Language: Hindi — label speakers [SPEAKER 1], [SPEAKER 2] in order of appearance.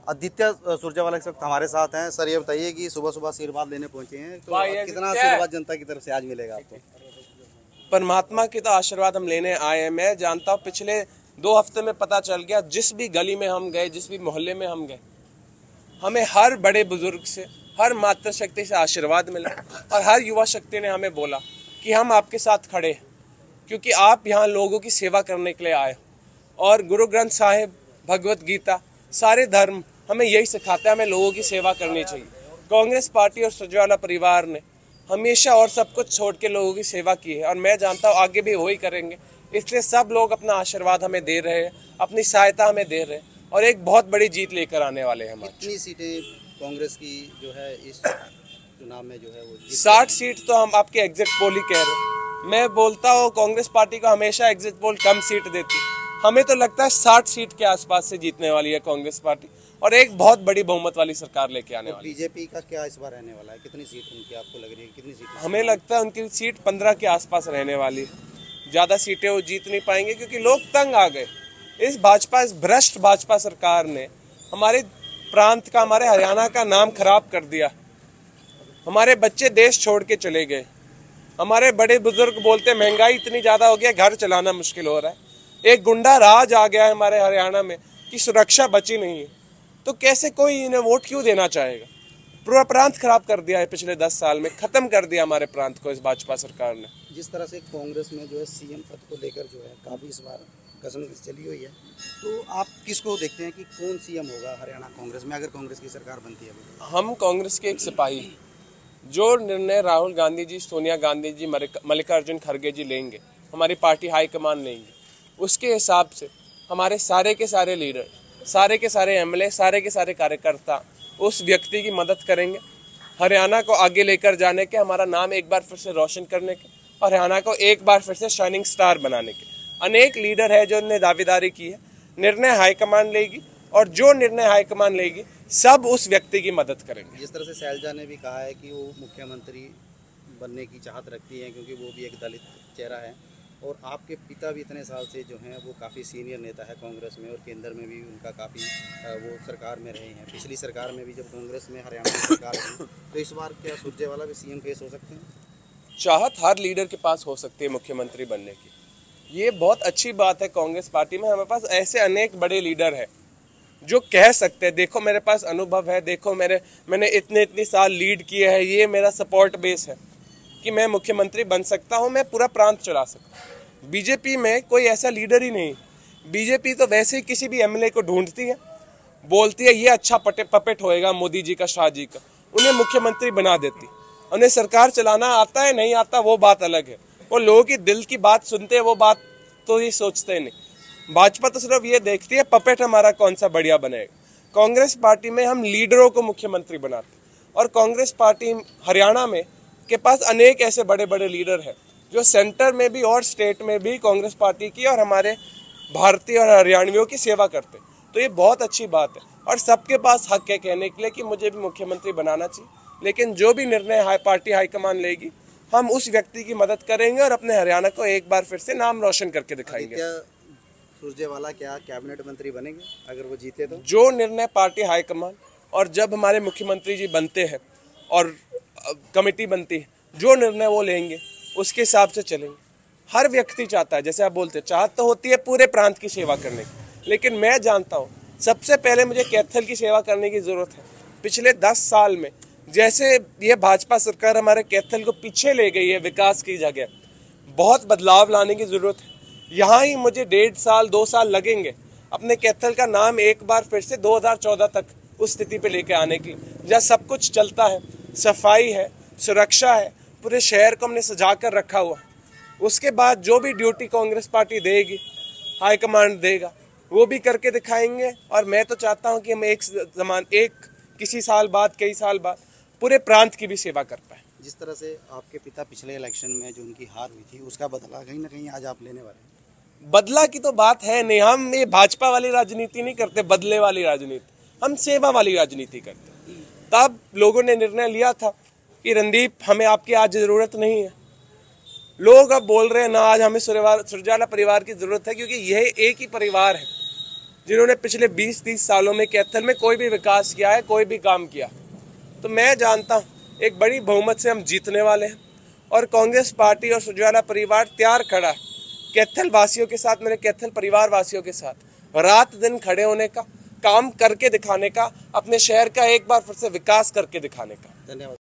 [SPEAKER 1] आदित्य सुरजेवाला इस वक्त हमारे साथ हैं। सर ये बताइए कि सुबह सुबह आशीर्वाद लेने पहुंचे हैं, तो कितना आशीर्वाद जनता की तरफ से आज मिलेगा आपको?
[SPEAKER 2] परमात्मा की तो आशीर्वाद हम लेने आए हैं। मैं जानता हूँ पिछले 2 हफ्ते में पता चल गया, जिस भी गली में हम गए, जिस भी मोहल्ले में हम गए, हमें हर बड़े बुजुर्ग से, हर मातृशक्ति से आशीर्वाद मिला और हर युवा शक्ति ने हमें बोला कि हम आपके साथ खड़े हैं, क्योंकि आप यहाँ लोगों की सेवा करने के लिए आए हो। और गुरु ग्रंथ साहिब, भगवत गीता, सारे धर्म हमें यही सिखाता है, हमें लोगों की सेवा करनी चाहिए। कांग्रेस पार्टी और सुरजेवाला परिवार ने हमेशा और सब कुछ छोड़ के लोगों की सेवा की है, और मैं जानता हूँ आगे भी वही करेंगे। इसलिए सब लोग अपना आशीर्वाद हमें दे रहे हैं, अपनी सहायता हमें दे रहे हैं, और एक बहुत बड़ी जीत लेकर आने वाले हैं।
[SPEAKER 1] कितनी सीटें कांग्रेस की जो है इस चुनाव में जो है वो
[SPEAKER 2] 60 सीट तो हम आपके एग्जिट पोल ही कह रहे हैं। मैं बोलता हूँ कांग्रेस पार्टी को हमेशा एग्जिट पोल कम सीट देती, हमें तो लगता है 60 सीट के आसपास से जीतने वाली है कांग्रेस पार्टी, और एक बहुत बड़ी बहुमत वाली सरकार लेके आने वाली है।
[SPEAKER 1] बीजेपी का क्या इस बार रहने वाला है? कितनी सीट उनकी आपको लग रही है? कितनी सीट?
[SPEAKER 2] हमें लगता है उनकी सीट 15 के आसपास रहने वाली है। ज़्यादा सीटें वो जीत नहीं पाएंगे, क्योंकि लोग तंग आ गए। इस भ्रष्ट भाजपा सरकार ने हमारे प्रांत का, हमारे हरियाणा का नाम खराब कर दिया। हमारे बच्चे देश छोड़ के चले गए। हमारे बड़े बुजुर्ग बोलते महंगाई इतनी ज़्यादा हो गया, घर चलाना मुश्किल हो रहा है। एक गुंडा राज आ गया है हमारे हरियाणा में कि सुरक्षा बची नहीं है, तो कैसे कोई इन्हें वोट क्यों देना चाहेगा? पूरा प्रांत खराब कर दिया है पिछले 10 साल में, खत्म कर दिया हमारे प्रांत को इस भाजपा सरकार ने।
[SPEAKER 1] जिस तरह से कांग्रेस में जो है सीएम पद को लेकर जो है काफी इस बार कसम चली हुई है, तो आप किसको देखते हैं कि कौन सीएम होगा हरियाणा कांग्रेस में अगर कांग्रेस की सरकार बनती है?
[SPEAKER 2] हम कांग्रेस के एक सिपाही, जो निर्णय राहुल गांधी जी, सोनिया गांधी जी, मल्लिकार्जुन खड़गे जी लेंगे, हमारी पार्टी हाईकमान लेंगे, उसके हिसाब से हमारे सारे के सारे लीडर, सारे के सारे एमएलए, सारे के सारे कार्यकर्ता उस व्यक्ति की मदद करेंगे, हरियाणा को आगे लेकर जाने के, हमारा नाम एक बार फिर से रोशन करने के, और हरियाणा को एक बार फिर से शाइनिंग स्टार बनाने के। अनेक लीडर है जो ने दावेदारी की है। निर्णय हाईकमान लेगी, और जो निर्णय हाईकमान लेगी सब उस व्यक्ति की मदद करेंगे।
[SPEAKER 1] जिस तरह से शैलजा ने भी कहा है कि वो मुख्यमंत्री बनने की चाहत रखती हैं, क्योंकि वो भी एक दलित चेहरा है, और आपके पिता भी इतने साल से जो हैं वो काफ़ी सीनियर नेता है कांग्रेस में, और केंद्र में भी उनका काफ़ी वो सरकार में रहे हैं। पिछली सरकार में भी जब कांग्रेस में हरियाणा की सरकार थी, तो इस बार क्या सुरजेवाला भी सीएम केस हो सकते हैं?
[SPEAKER 2] चाहत हर लीडर के पास हो सकती है मुख्यमंत्री बनने की, ये बहुत अच्छी बात है। कांग्रेस पार्टी में हमारे पास ऐसे अनेक बड़े लीडर हैं जो कह सकते हैं, देखो मेरे पास अनुभव है, देखो मैंने इतने साल लीड किए हैं, ये मेरा सपोर्ट बेस है कि मैं मुख्यमंत्री बन सकता हूं, मैं पूरा प्रांत चला सकता हूं। बीजेपी में कोई ऐसा लीडर ही नहीं। बीजेपी तो वैसे ही किसी भी एमएलए को ढूंढती है, बोलती है ये अच्छा पपेट होएगा मोदी जी का, शाह जी का, उन्हें मुख्यमंत्री बना देती। उन्हें सरकार चलाना आता है नहीं आता वो बात अलग है, वो लोगों की दिल की बात सुनते हैं, वो बात तो ही सोचते नहीं। भाजपा तो सिर्फ ये देखती है पपेट हमारा कौन सा बढ़िया बनेगा। कांग्रेस पार्टी में हम लीडरों को मुख्यमंत्री बनाते, और कांग्रेस पार्टी हरियाणा में के पास अनेक ऐसे बड़े बड़े लीडर हैं जो सेंटर में भी और स्टेट में भी कांग्रेस पार्टी की और हमारे भारतीय और हरियाणवियों की सेवा करते। तो ये बहुत अच्छी बात है, और सबके पास हक है कहने के लिए कि मुझे भी मुख्यमंत्री बनाना चाहिए। लेकिन जो भी निर्णय पार्टी हाईकमान लेगी, हम उस व्यक्ति की मदद करेंगे और अपने हरियाणा को एक बार फिर से नाम रोशन करके दिखाएंगे।
[SPEAKER 1] सुरजेवाला क्या कैबिनेट मंत्री बनेंगे अगर वो जीते तो?
[SPEAKER 2] जो निर्णय पार्टी हाईकमान, और जब हमारे मुख्यमंत्री जी बनते हैं और कमेटी बनती है, जो निर्णय वो लेंगे उसके हिसाब से चलेंगे। हर व्यक्ति चाहता है, जैसे आप बोलते हैं, चाहत तो होती है पूरे प्रांत की सेवा करने की, लेकिन मैं जानता हूँ सबसे पहले मुझे कैथल की सेवा करने की जरूरत है। पिछले 10 साल में जैसे ये भाजपा सरकार हमारे कैथल को पीछे ले गई है विकास की जगह, बहुत बदलाव लाने की जरूरत है। यहाँ ही मुझे 1.5 साल 2 साल लगेंगे अपने कैथल का नाम एक बार फिर से 2014 तक उस स्थिति पे लेके आने की, जहाँ सब कुछ चलता है, सफाई है, सुरक्षा है, पूरे शहर को हमने सजा कर रखा हुआ। उसके बाद जो भी ड्यूटी कांग्रेस पार्टी देगी, हाईकमांड देगा, वो भी करके दिखाएंगे। और मैं तो चाहता हूँ कि हम किसी साल बाद, कई साल बाद पूरे प्रांत की भी सेवा कर पाए।
[SPEAKER 1] जिस तरह से आपके पिता पिछले इलेक्शन में जो उनकी हार हुई थी, उसका बदला कहीं ना कहीं आज आप लेने वाले हैं?
[SPEAKER 2] बदला की तो बात है नहीं, हम ये भाजपा वाली राजनीति नहीं करते, बदले वाली राजनीति, हम सेवा वाली राजनीति करते। तब लोगों ने निर्णय लिया था कि रणदीप हमें आपकी आज जरूरत नहीं है। लोग अब बोल रहे हैं ना, आज हमें सुरजेवाला परिवार की जरूरत है, क्योंकि यह एक ही परिवार है। जिन्होंने पिछले 20-30 सालों में कैथल में कोई भी विकास किया है, कोई भी काम किया। तो मैं जानता हूँ एक बड़ी बहुमत से हम जीतने वाले हैं और कांग्रेस पार्टी और सुरजेवाला परिवार तैयार खड़ा है कैथल वासियों के साथ, मेरे कैथल परिवार वासियों के साथ रात दिन खड़े होने का, काम करके दिखाने का, अपने शहर का एक बार फिर से विकास करके दिखाने का।
[SPEAKER 1] धन्यवाद।